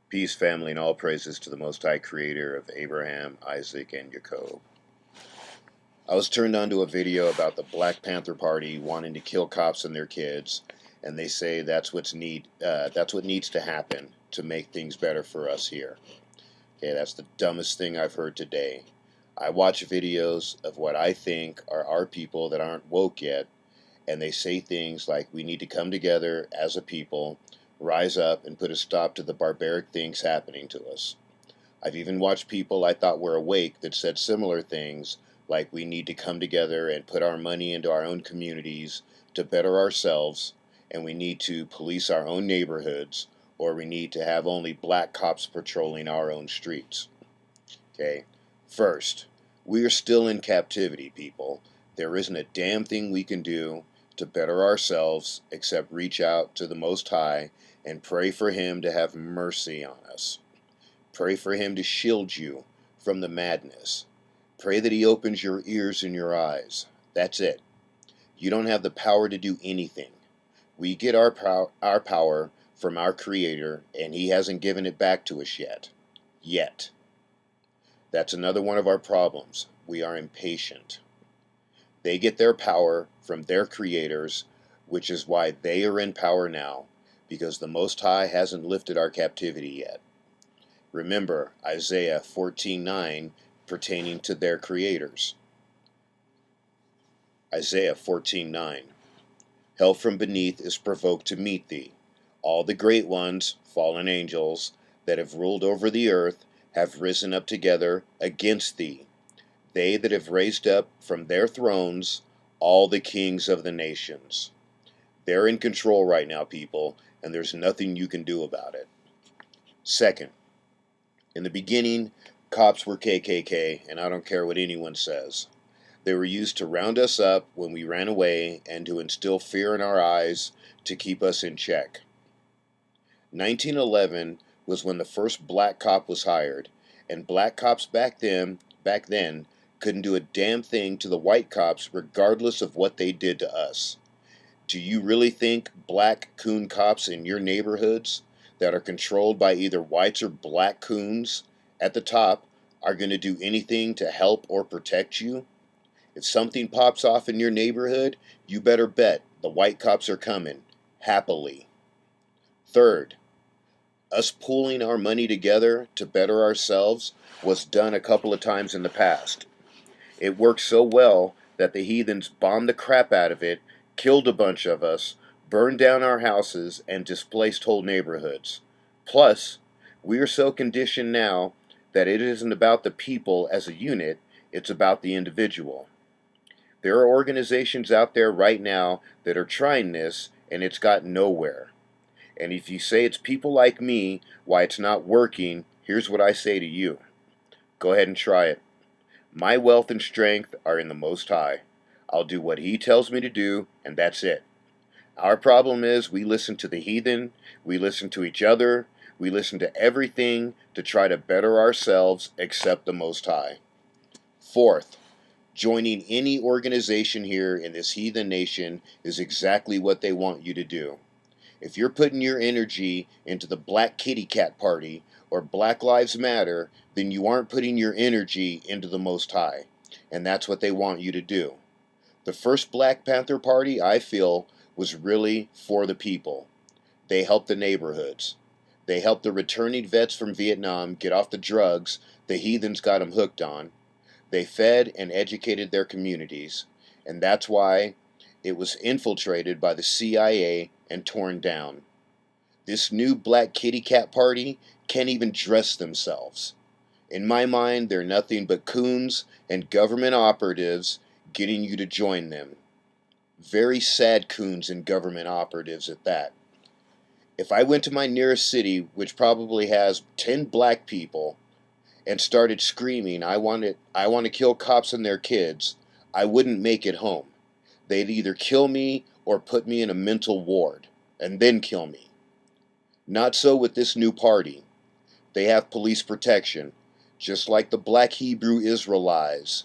Peace, family, and all praises to the Most High Creator of Abraham, Isaac, and Jacob. I was turned on to a video about the Black Panther Party wanting to kill cops and their kids, and they say that's what needs to happen to make things better for us here. Okay, that's the dumbest thing I've heard today. I watch videos of what I think are our people that aren't woke yet, and they say things like we need to come together as a people, rise up, and put a stop to the barbaric things happening to us. I've even watched people I thought were awake that said similar things like we need to come together and put our money into our own communities to better ourselves, and we need to police our own neighborhoods, or we need to have only black cops patrolling our own streets. Okay? First, we are still in captivity, people. There isn't a damn thing we can do to better ourselves except reach out to the Most High and pray for Him to have mercy on us. Pray for Him to shield you from the madness. Pray that He opens your ears and your eyes. That's it. You don't have the power to do anything. We get our power from our Creator, and He hasn't given it back to us yet. Yet. That's another one of our problems. We are impatient. They get their power from their creators, which is why they are in power now, because the Most High hasn't lifted our captivity yet. Remember Isaiah 14:9 pertaining to their creators. Isaiah 14:9. Hell from beneath is provoked to meet thee. All the great ones, fallen angels, that have ruled over the earth have risen up together against thee. They that have raised up from their thrones all the kings of the nations. They're in control right now, people, and there's nothing you can do about it. Second, in the beginning, cops were KKK, and I don't care what anyone says. They were used to round us up when we ran away and to instill fear in our eyes to keep us in check. 1911 was when the first black cop was hired, and black cops back then couldn't do a damn thing to the white cops regardless of what they did to us. Do you really think black coon cops in your neighborhoods that are controlled by either whites or black coons at the top are going to do anything to help or protect you? If something pops off in your neighborhood, you better bet the white cops are coming, happily. Third, us pooling our money together to better ourselves was done a couple of times in the past. It worked so well that the heathens bombed the crap out of it, killed a bunch of us, burned down our houses, and displaced whole neighborhoods. Plus, we are so conditioned now that it isn't about the people as a unit, it's about the individual. There are organizations out there right now that are trying this, and it's got nowhere. And if you say it's people like me why it's not working, here's what I say to you. Go ahead and try it. My wealth and strength are in the Most High. I'll do what He tells me to do, and that's it. Our problem is we listen to the heathen, we listen to each other, we listen to everything to try to better ourselves except the Most High. Fourth, joining any organization here in this heathen nation is exactly what they want you to do. If you're putting your energy into the Black Kitty Cat Party or Black Lives Matter, then you aren't putting your energy into the Most High. And that's what they want you to do. The first Black Panther Party, I feel, was really for the people. They helped the neighborhoods. They helped the returning vets from Vietnam get off the drugs the heathens got them hooked on. They fed and educated their communities. And that's why it was infiltrated by the CIA and torn down. This new Black Kitty Cat Party can't even dress themselves. In my mind, they're nothing but coons and government operatives getting you to join them. Very sad coons and government operatives at that. If I went to my nearest city, which probably has 10 black people, and started screaming, I want to kill cops and their kids, I wouldn't make it home. They'd either kill me or put me in a mental ward, and then kill me. Not so with this new party. They have police protection, just like the black Hebrew Israelites.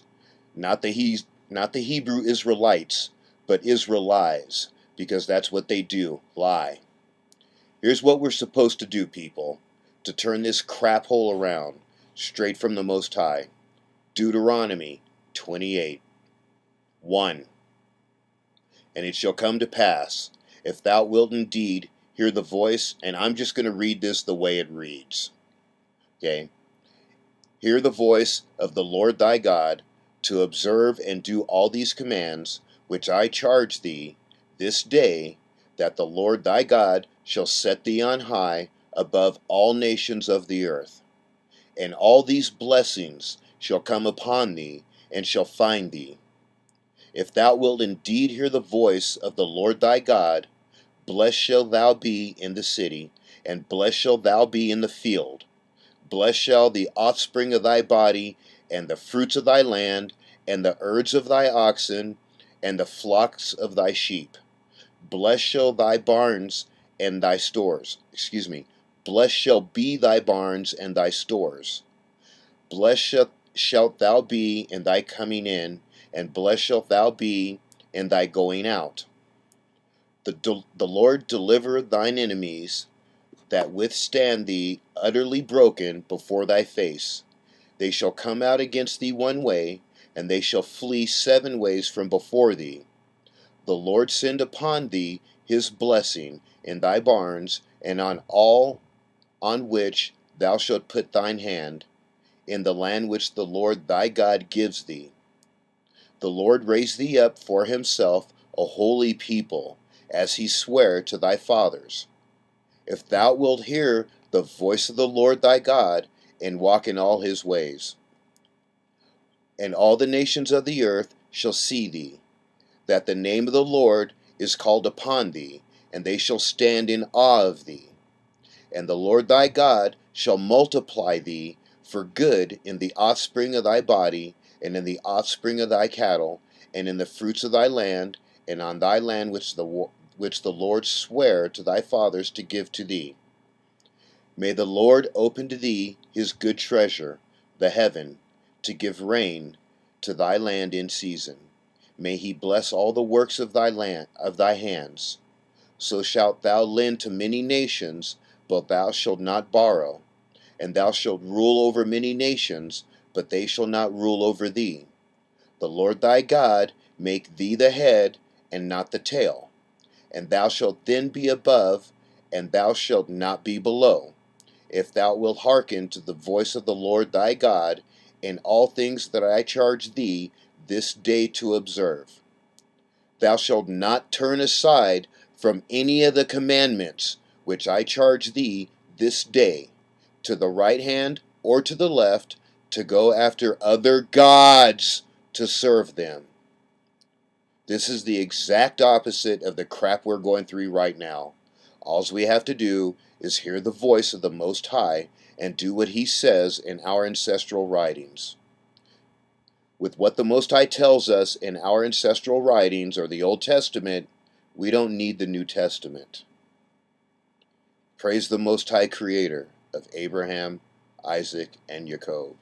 Not the Hebrew Israelites, but Israelies, because that's what they do, lie. Here's what we're supposed to do, people. to turn this crap hole around, straight from the Most High. Deuteronomy 28, 1. And it shall come to pass, if thou wilt indeed hear the voice, and I'm just going to read this the way it reads. Okay? Hear the voice of the Lord thy God, to observe and do all these commands, which I charge thee this day, that the Lord thy God shall set thee on high above all nations of the earth. And all these blessings shall come upon thee, and shall find thee, if thou wilt indeed hear the voice of the Lord thy God. Blessed shalt thou be in the city, and blessed shalt thou be in the field. Blessed shall the offspring of thy body, and the fruits of thy land, and the herds of thy oxen, and the flocks of thy sheep. Blessed shall thy barns and thy stores. Blessed shall be thy barns and thy stores. Blessed shalt thou be in thy coming in, and blessed shalt thou be in thy going out. The Lord deliver thine enemies that withstand thee utterly broken before thy face. They shall come out against thee one way, and they shall flee 7 ways from before thee. The Lord send upon thee his blessing in thy barns, and on all on which thou shalt put thine hand, in the land which the Lord thy God gives thee. The Lord raise thee up for himself a holy people, as he sware to thy fathers. If thou wilt hear the voice of the Lord thy God, and walk in all his ways. And all the nations of the earth shall see thee, that the name of the Lord is called upon thee, and they shall stand in awe of thee. And the Lord thy God shall multiply thee for good in the offspring of thy body, and in the offspring of thy cattle, and in the fruits of thy land, and on thy land which the Lord sware to thy fathers to give to thee. May the Lord open to thee his good treasure, the heaven, to give rain to thy land in season. May he bless all the works of thy hands. So shalt thou lend to many nations, but thou shalt not borrow. And thou shalt rule over many nations, but they shall not rule over thee. The Lord thy God make thee the head, and not the tail. And thou shalt then be above, and thou shalt not be below, if thou wilt hearken to the voice of the Lord thy God in all things that I charge thee this day to observe. Thou shalt not turn aside from any of the commandments which I charge thee this day, to the right hand or to the left, to go after other gods to serve them. This is the exact opposite of the crap we're going through right now. All we have to do is hear the voice of the Most High and do what he says in our ancestral writings. With what the Most High tells us in our ancestral writings, or the Old Testament, we don't need the New Testament. Praise the Most High Creator of Abraham, Isaac, and Jacob.